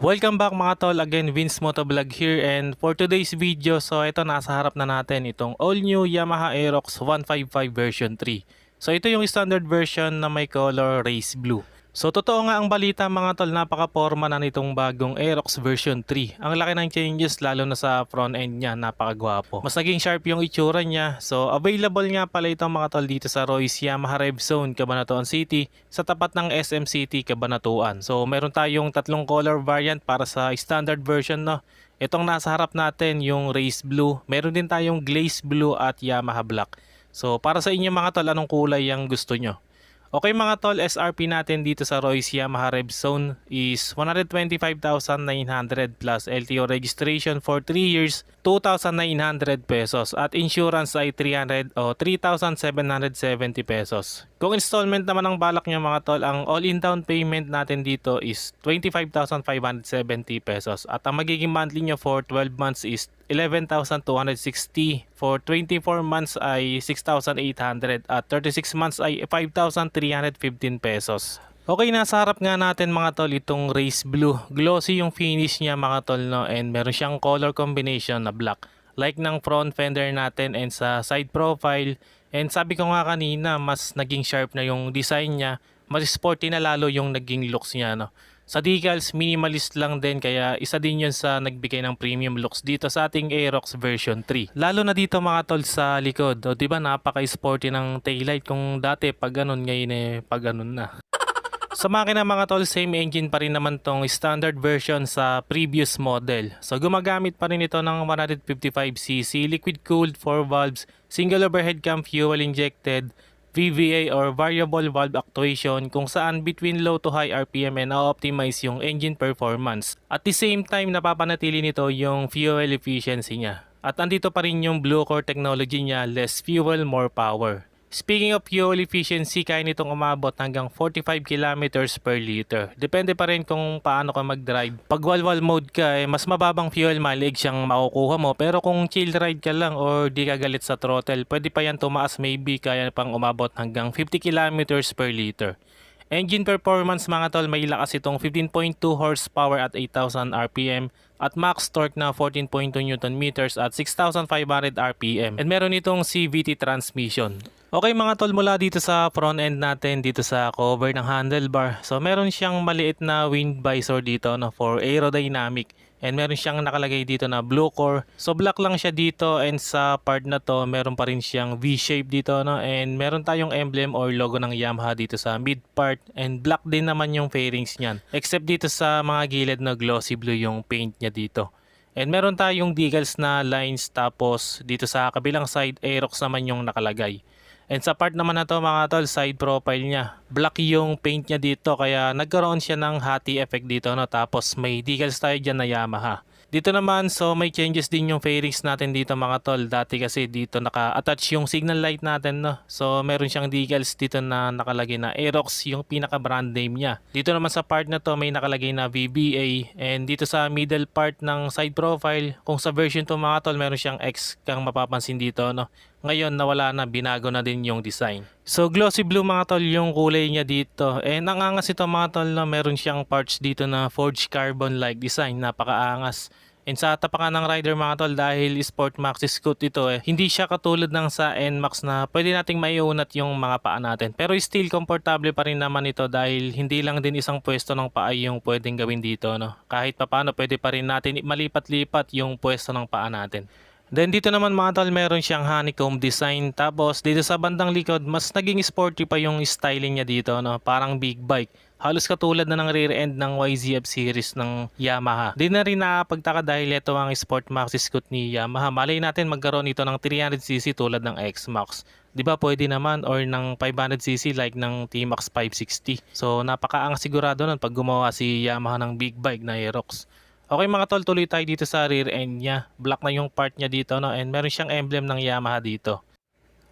Welcome back mga tol, again Vince Motovlog here, and for today's video, so ito nasa harap na natin itong all new Yamaha Aerox 155 version 3. So ito yung standard version na may color race blue. So totoo nga ang balita mga tol, napaka-porma na nitong bagong Aerox version 3. Ang laki ng changes lalo na sa front end niya, napakagwapo. Mas naging sharp yung itsura niya. So available nga pala itong mga tol dito sa Royce Yamaha Rev Zone, Cabanatuan City, sa tapat ng SM City, Cabanatuan. So meron tayong tatlong color variant para sa standard version, no. Itong nasa harap natin yung race blue. Meron din tayong glaze blue at Yamaha black. So para sa inyo mga tol, anong kulay ang gusto nyo? Okay mga tol, SRP natin dito sa Royce Yamaha Rev Zone is 125,900 plus LTO registration for 3 years, 2,900 pesos at insurance ay 3,770 pesos. Kung installment naman ang balak nyo mga tol, ang all-in down payment natin dito is 25,570 pesos at ang magiging monthly nyo for 12 months is 11,260, for 24 months ay 6,800 at 36 months ay 5,315 pesos. Okay, nasa harap nga natin mga tol itong race blue. Glossy yung finish niya mga tol, no, and meron siyang color combination na black like ng front fender natin and sa side profile. And sabi ko nga kanina, mas naging sharp na yung design niya, mas sporty na lalo yung naging looks niya, no. Sa decals, minimalist lang din, kaya isa din yun sa nagbigay ng premium looks dito sa ating Aerox version 3. Lalo na dito mga tol sa likod. O diba napaka-sporty ng taillight, kung dati pag ganun, ngayon pag ganun na. Sa makina mga tol, same engine pa rin naman tong standard version sa previous model. So gumagamit pa rin ito ng 155cc liquid cooled 4 valves, single overhead cam fuel injected, VVA or variable valve actuation, kung saan between low to high RPM and na-optimize yung engine performance. At the same time, napapanatili nito yung fuel efficiency niya. At andito pa rin yung Blue Core technology niya, less fuel, more power. Speaking of fuel efficiency, kaya nitong umabot hanggang 45 kilometers per liter. Depende pa rin kung paano ka mag-drive. Pag walwal mode ka, mas mababang fuel mileage siyang makukuha mo. Pero kung chill ride ka lang or di ka galit sa throttle, pwede pa yan tumaas, maybe kaya pang umabot hanggang 50 kilometers per liter. Engine performance mga tol, may lakas itong 15.2 horsepower at 8,000 RPM at max torque na 14.2 Newton meters at 6,500 RPM. And meron itong CVT transmission. Okay mga tol, mula dito sa front end natin, dito sa cover ng handlebar. So meron siyang maliit na wind visor dito, no, for aerodynamic. And meron siyang nakalagay dito na Blue Core. So black lang siya dito, and sa part na to meron pa rin siyang V-shape dito, no, and meron tayong emblem or logo ng Yamaha dito sa mid part, and black din naman yung fairings niyan. Except dito sa mga gilid na glossy blue yung paint niya dito. And meron tayong decals na lines, tapos dito sa kabilang side Aerox naman yung nakalagay. And sa part naman na to mga tol, side profile niya, black yung paint niya dito, kaya nagkaroon siya ng hati effect dito, no? Tapos may decals tayo dyan na Yamaha. Dito naman, so may changes din yung fairings natin dito mga tol. Dati kasi dito naka-attach yung signal light natin, no? So meron siyang decals dito na nakalagay na Aerox, yung pinaka brand name niya. Dito naman sa part na to may nakalagay na VBA, and dito sa middle part ng side profile, kung sa version to mga tol, meron siyang X kang mapapansin dito, no? Ngayon nawala na, binago na din yung design. So glossy blue mga tol yung kulay niya dito. And nangangas ito mga tol, na meron siyang parts dito na forged carbon like design, napakaangas. And sa tapakan ng rider mga tol, dahil Sport Maxi Scoot ito, hindi siya katulad ng sa NMAX na pwede nating maiunat yung mga paa natin. Pero still komportable pa rin naman ito, dahil hindi lang din isang pwesto ng paa yung pwedeng gawin dito, no? Kahit papaano pwede pa rin natin malipat-lipat yung pwesto ng paa natin. Then dito naman mga tol, meron siyang honeycomb design. Tapos dito sa bandang likod, mas naging sporty pa yung styling niya dito, no? Parang big bike. Halos katulad na ng rear end ng YZF series ng Yamaha. Di na rin nakapagtaka dahil ito ang Sport Maxi Scoot ni Yamaha. Malay natin magkaroon ito ng 300cc tulad ng X-Max. Di ba pwede naman, or ng 500cc like ng T-Max 560. So napakaangas sigurado nun pag gumawa si Yamaha ng big bike na Aerox. Okay mga tol, tuloy tayo dito sa rear end niya. Black na yung part niya dito, no? And meron siyang emblem ng Yamaha dito.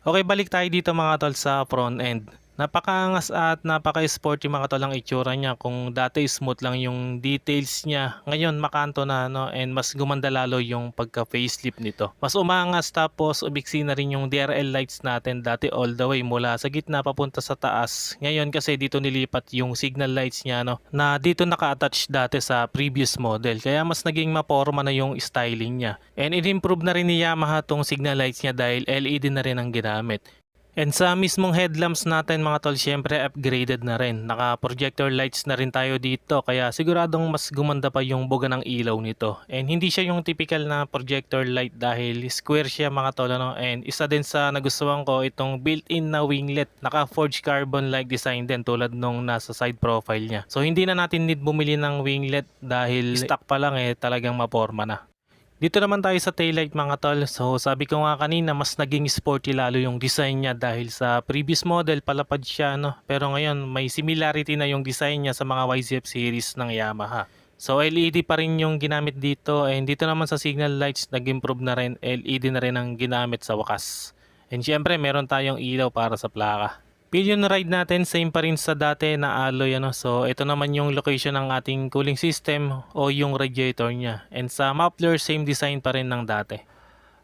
Okay, balik tayo dito mga tol sa front end. Napakaangas at napaka-sporty mga tol ang itsura niya. Kung dati smooth lang yung details niya, ngayon makanto na no, and mas gumanda lalo yung pagka-facelift nito. Mas umangas tapos ubiksi na rin yung DRL lights natin. Dati all the way mula sa gitna papunta sa taas. Ngayon kasi dito nilipat yung signal lights niya no, na dito naka-attach dati sa previous model. Kaya mas naging maporma na yung styling niya. And in-improve na rin ni Yamaha tong signal lights niya dahil LED na rin ang ginamit. And sa mismong headlamps natin mga tol, syempre upgraded na rin. Naka-projector lights na rin tayo dito kaya siguradong mas gumanda pa yung buga ng ilaw nito. And hindi siya yung typical na projector light dahil square siya mga tol. Ano? And isa din sa nagustuhan ko itong built-in na winglet. Naka-forged carbon-like design din tulad nung nasa side profile niya. So hindi na natin need bumili ng winglet dahil stock pa lang talagang maporma na. Dito naman tayo sa taillight mga tol. So sabi ko nga kanina mas naging sporty lalo yung design niya dahil sa previous model palapad siya no. Pero ngayon may similarity na yung design niya sa mga YZF series ng Yamaha. So LED pa rin yung ginamit dito and dito naman sa signal lights nag-improve na rin, LED na rin ang ginamit sa wakas. And syempre meron tayong ilaw para sa plaka. Pillion ride natin same pa rin sa dati na alloy ano. So ito naman yung location ng ating cooling system o yung radiator niya. And sa muffler same design pa rin ng dati.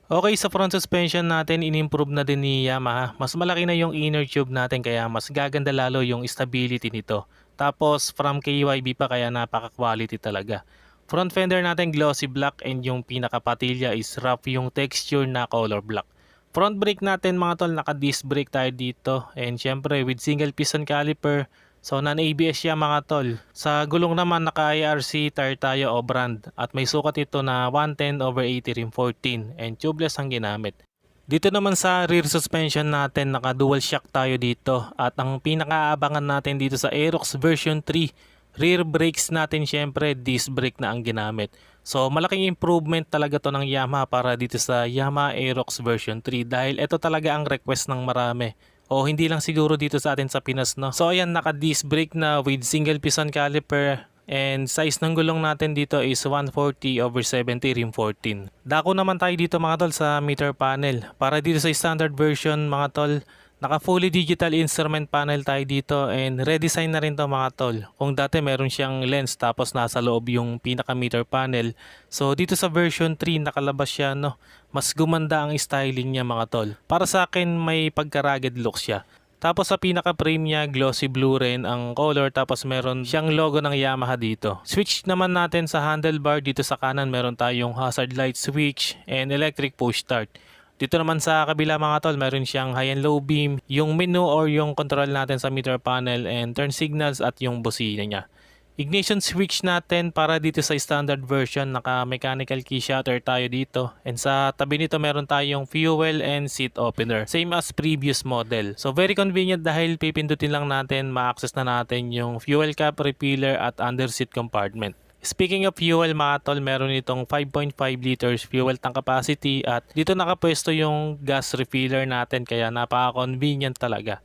Okay, sa front suspension natin in-improve na din ni Yamaha. Mas malaki na yung inner tube natin kaya mas gaganda lalo yung stability nito. Tapos from KYB pa kaya napaka-quality talaga. Front fender natin glossy black and yung pinaka-patilya is rough yung texture na color black. Front brake natin mga tol, naka-disc brake tayo dito. And syempre with single piston caliper. So non-ABS siya mga tol. Sa gulong naman naka-IRC tire tayo o brand. At may sukat ito na 110/80 rim 14. And tubeless ang ginamit. Dito naman sa rear suspension natin, naka-dual shock tayo dito. At ang pinakaabangan natin dito sa Aerox version 3. Rear brakes natin syempre disc brake na ang ginamit. So malaking improvement talaga to ng Yamaha para dito sa Yamaha Aerox version 3 dahil ito talaga ang request ng marami. O hindi lang siguro dito sa atin sa Pinas no. So ayan, naka disc brake na with single piston caliper and size ng gulong natin dito is 140/70 rim 14. Dako naman tayo dito mga tol sa meter panel. Para dito sa standard version mga tol, naka fully digital instrument panel tayo dito and redesign na rin to mga tol. Kung dati meron siyang lens tapos nasa loob yung pinaka meter panel. So dito sa version 3 nakalabas siya no. Mas gumanda ang styling niya mga tol. Para sa akin may pagka-rugged look siya. Tapos sa pinaka frame niya glossy blue rin ang color tapos meron siyang logo ng Yamaha dito. Switch naman natin sa handlebar, dito sa kanan meron tayong hazard light switch and electric push start. Dito naman sa kabila mga tol, meron siyang high and low beam, yung menu or yung control natin sa meter panel and turn signals at yung busina niya. Ignition switch natin para dito sa standard version, naka mechanical key shutter tayo dito. And sa tabi nito meron tayong fuel and seat opener. Same as previous model. So very convenient dahil pipindutin lang natin, ma-access na natin yung fuel cap, refiller at under seat compartment. Speaking of fuel mga tol, meron itong 5.5 liters fuel tank capacity at dito nakapwesto yung gas refiller natin kaya napaka-convenient talaga.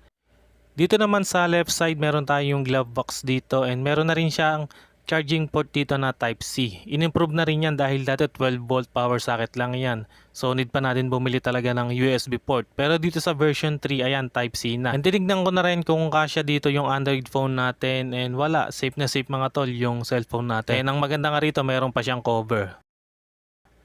Dito naman sa left side meron tayong glove box dito and meron na rin siyang charging port dito na type C. In-improve na rin yan dahil dati 12 volt power socket lang yan. So need pa natin bumili talaga ng USB port. Pero dito sa version 3 ayan type C na. And tinignan ko na rin kung kasya dito yung Android phone natin and wala, safe na safe mga tol yung cellphone natin. And ang maganda nga rito meron pa siyang cover.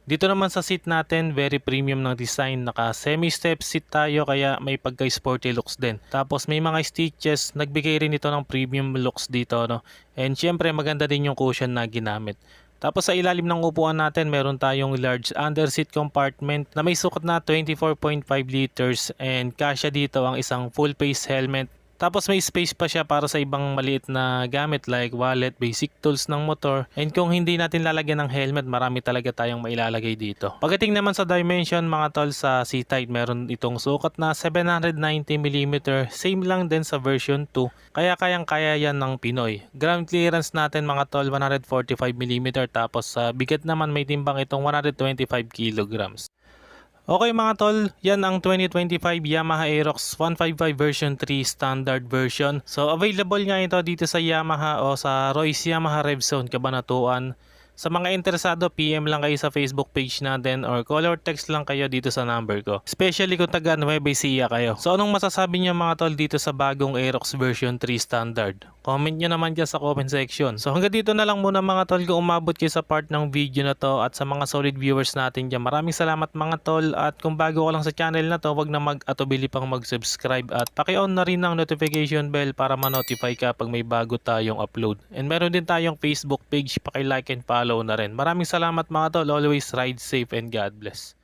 Dito naman sa seat natin, very premium ng design. Naka semi-step seat tayo kaya may pagka-sporty looks din. Tapos may mga stitches, nagbigay rin ito ng premium looks dito. No? And syempre maganda din yung cushion na ginamit. Tapos sa ilalim ng upuan natin, meron tayong large under seat compartment na may sukat na 24.5 liters and kasya dito ang isang full face helmet. Tapos may space pa siya para sa ibang maliit na gamit like wallet, basic tools ng motor. And kung hindi natin lalagyan ng helmet, marami talaga tayong mailalagay dito. Pagdating naman sa dimension mga tol, sa seat height meron itong sukat na 790mm. Same lang din sa version 2. Kaya kayang-kaya yan ng Pinoy. Ground clearance natin mga tol 145mm. Tapos sa bigat naman may timbang itong 125 kilograms. Okay mga tol, yan ang 2025 Yamaha Aerox 155 version 3 standard version. So available nga ito dito sa Yamaha o sa Royce Yamaha Revzone Cabanatuan. Sa mga interesado, PM lang kayo sa Facebook page natin or call or text lang kayo dito sa number ko. Especially kung taga Nueva Ecija kayo. So anong masasabi niyo mga tol dito sa bagong Aerox version 3 standard? Comment nyo naman dyan sa comment section. So hanggang dito na lang muna mga tol kung umabot kayo sa part ng video na to, at sa mga solid viewers natin dyan, maraming salamat mga tol. At kung bago ka lang sa channel na to, wag na mag-atubili pang mag-subscribe at paki-on na rin ang notification bell para ma-notify ka pag may bago tayong upload. And meron din tayong Facebook page, paki-like and follow na rin. Maraming salamat mga tol. Always ride safe and God bless.